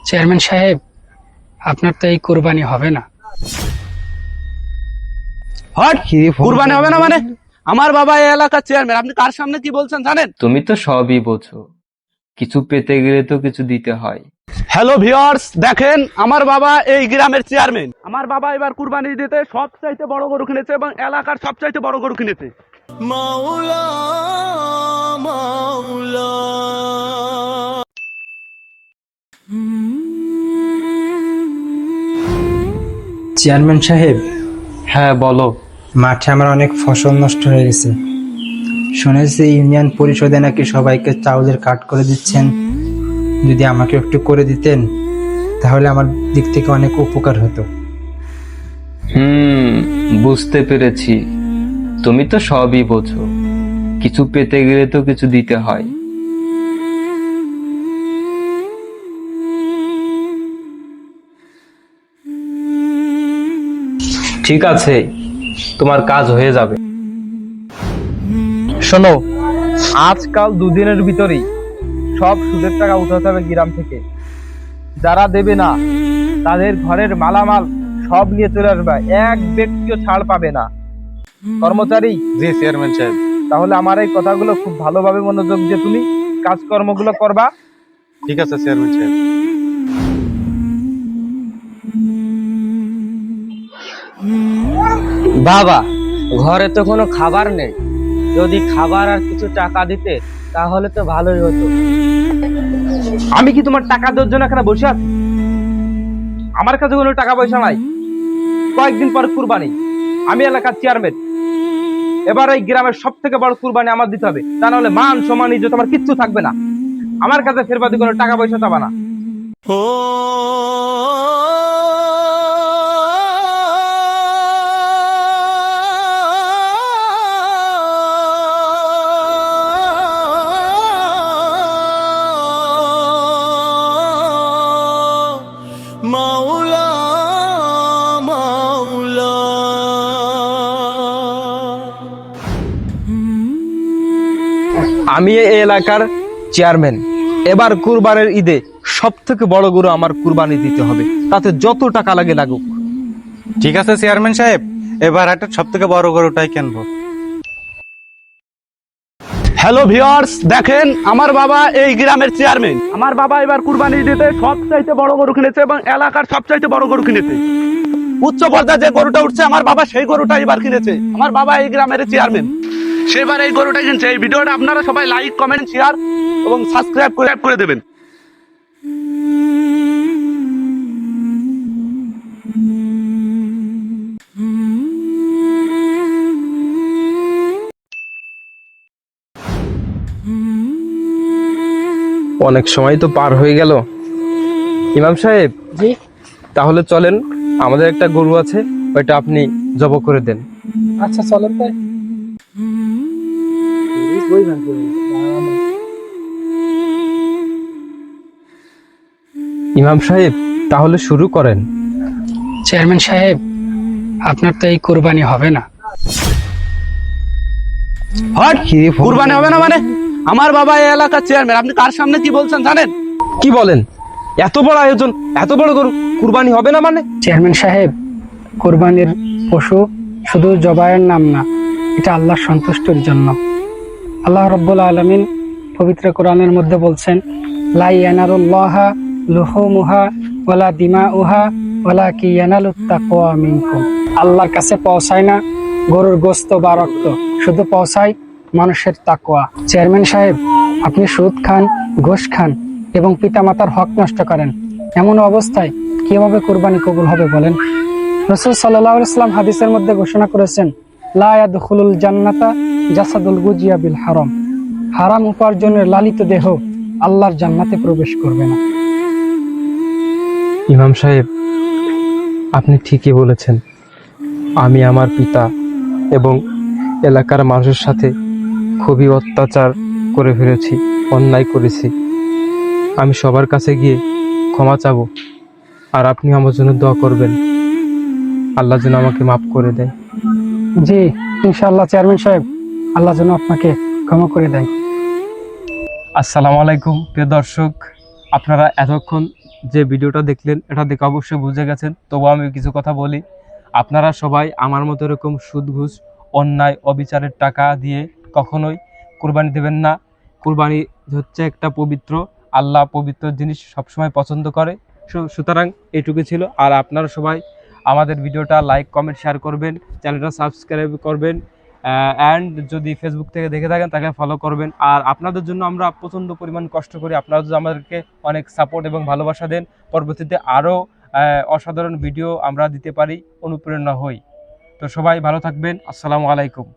Chairman সাহেব, আপনার তো এই কোরবানি হবে না। হট, কুরবানি হবে না মানে? আমার বাবা এই এলাকার চেয়ারম্যান, আপনি কার সামনে কি বলছেন জানেন? তুমি তো সবই বোঝো, কিছু পেতে গেলে তো কিছু দিতে হয়। হ্যালো ভিউয়ার্স, দেখেন আমার বাবা এই গ্রামের চেয়ারম্যান। আমার বাবা এবার কুরবানি দিতে সবচাইতে বড় গরু কিনেছে এবং এলাকার সবচাইতে বড় গরু কিনেছে। মাওলা মাওলা। চেয়ারম্যান সাহেব, হ্যাঁ বলো। মাঠে আমার অনেক ফসল নষ্ট হয়ে গেছে। শুনেছি ইউনিয়ন পরিষদে নাকি সবাইকে চাউলের কাট করে দিচ্ছেন। যদি আমাকে একটু করে দিতেন তাহলে আমার দিক থেকে অনেক উপকার হতো। বুঝতে পেরেছি, তুমি তো সবই বোঝো, কিছু পেতে গেলে তো কিছু দিতে হয়। ঠিক আছে, তোমার কাজ হয়ে যাবে। শোনো, আজকাল দুদিনের ভিতরেই সব সুদের টাকা উঠাতে হবে গ্রাম থেকে। যারা দেবে না তাদের ঘরের মালামাল সব নিয়ে চলে আসবে, এক ব্যক্তিও ছাড় পাবে না। কর্মচারী। জি চেয়ারম্যান সাহেব। তাহলে আমার এই কথাগুলো খুব ভালোভাবে মনোযোগ দিয়ে তুমি কাজকর্মগুলো করবা। ঠিক আছে চেয়ারম্যান সাহেব। বাবা, ঘরে তো কোনো খাবার নেই, যদি খাবার আর কিছু টাকা দিতে তাহলে তো ভালোই হতো। আমি কি তোমার টাকা দেওয়ার জন্য এখানে বসে আছি? আমার কাছে কোনো টাকা পয়সা নাই। কয়েকদিন পর কুরবানি, আমি এলাকার চেয়ারম্যান। এবার এই গ্রামের সব থেকে বড় কুরবানি আমার দিতে হবে, তা নাহলে মান সম্মান ইজ্জত আমার কিচ্ছু থাকবে না। আমার কাছে ফেরবাদি কোনো টাকা পয়সা চাবা না। মাওলা মাওলা। আমি এই এলাকার চেয়ারম্যান। এবার কুরবানির ঈদে সব থেকে বড় গরু আমার কুরবানি দিতে হবে, তাতে যত টাকা লাগে লাগুক। ঠিক আছে চেয়ারম্যান সাহেব, এবার একটা সব থেকে বড় গরুটাই কিনবো। হ্যালো ভিউয়ার্স, দেখেন আমার বাবা এই গ্রামের চেয়ারম্যান। আমার বাবা এবার কুরবানি দিতে সবচাইতে বড় গরু কিনেছে এবং এলাকার সবচাইতে বড় গরু কিনেছে। উচ্চ পর্যায়ে যে গরুটা উঠছে আমার বাবা সেই গরুটা এবার কিনেছে। আমার বাবা এই গ্রামের চেয়ারম্যান, সেবার এই গরুটা কিনছে। এই ভিডিওটা আপনারা সবাই লাইক, কমেন্ট, শেয়ার এবং সাবস্ক্রাইব করে দেবেন। অনেক সময় তো পার হয়ে গেল। ইমাম সাহেব, জি, তাহলে চলেন, আমাদের একটা গরু আছে, ওইটা আপনি জব করে দেন। আচ্ছা চলেন তাই। ইমাম সাহেব, তাহলে শুরু করেন। চেয়ারম্যান সাহেব, আপনার তো এই কোরবানি হবে না। হট, কুরবানি হবে না মানে? আমার বাবা এই এলাকার চেয়ারম্যান, আপনি কার সামনে কি বলছেন জানেন? কি বলেন? এত বড় আয়োজন, এত বড় গরু, কুরবানি হবে না মানে? চেয়ারম্যান সাহেব, কোরবানির পশু শুধু জবাইয়ের নাম না, এটা আল্লাহর সন্তুষ্টির জন্য। আল্লাহ রাব্বুল আলামিন পবিত্র কোরআনের মধ্যে বলছেন, লা ইয়ানালুল্লাহা লুহুমুহা ওয়ালা দিমাউহা ওয়ালাকিন ইয়ানালুত তাকওয়া মিনকুম। আল্লাহর কাছে পৌঁছায় না গরুর গোশত বা রক্ত, শুধু পৌঁছায় মানুষের তাকওয়া। চেয়ারম্যান সাহেব, আপনি সুদ খান, ঘুষ খান এবং পিতামাতার হক নষ্ট করেন, এমন অবস্থায় কিভাবে কোরবানি কবুল হবে বলেন? রাসূল সাল্লাল্লাহু আলাইহি ওয়াসাল্লাম হাদিসের মধ্যে ঘোষণা করেছেন, লা ইয়াদখুলুল জান্নাতা জাসাদুল গুজিয়া বিল হারাম। হারাম উপার্জনের লালিত দেহ আল্লাহর জান্নাতে প্রবেশ করবে না। ইমাম সাহেব, আপনি ঠিকই বলেছেন। আমি আমার পিতা এবং এলাকার মানুষের সাথে খুবই অত্যাচার করে ফেলেছি, অন্যায় করেছি। আমি সবার কাছে গিয়ে ক্ষমা চাবো, আর আপনি আমার জন্য দোয়া করবেন, আল্লাহ যেন আমাকে মাফ করে দেয়। জি ইনশাআল্লাহ চেয়ারম্যান সাহেব, আল্লাহ যেন আপনাকে ক্ষমা করে দেয়। আসসালামু আলাইকুম প্রিয় দর্শক, আপনারা এতক্ষণ যে ভিডিওটা দেখলেন এটা দেখে অবশ্যই বুঝে গেছেন, তবু আমি কিছু কথা বলি। আপনারা সবাই আমার মতো এরকম সুদ ঘুষ অন্যায় অবিচারের টাকা দিয়ে কখনোই কুরবানি দেবেন না। কুরবানি হচ্ছে একটা পবিত্র, আল্লাহ পবিত্র জিনিস সবসময় পছন্দ করে। সুতরাং এইটুকু ছিল। আর আপনারা সবাই আমাদের ভিডিওটা লাইক কমেন্ট শেয়ার করবেন, চ্যানেলটা সাবস্ক্রাইব করবেন, অ্যান্ড যদি ফেসবুক থেকে দেখে থাকেন তাকে ফলো করবেন। আর আপনাদের জন্য আমরা প্রচণ্ড পরিমাণ কষ্ট করি, আপনারা যদি আমাদেরকে অনেক সাপোর্ট এবং ভালোবাসা দেন, পরবর্তীতে আরও অসাধারণ ভিডিও আমরা দিতে পারি, অনুপ্রেরণা হই। তো সবাই ভালো থাকবেন। আসসালামু আলাইকুম।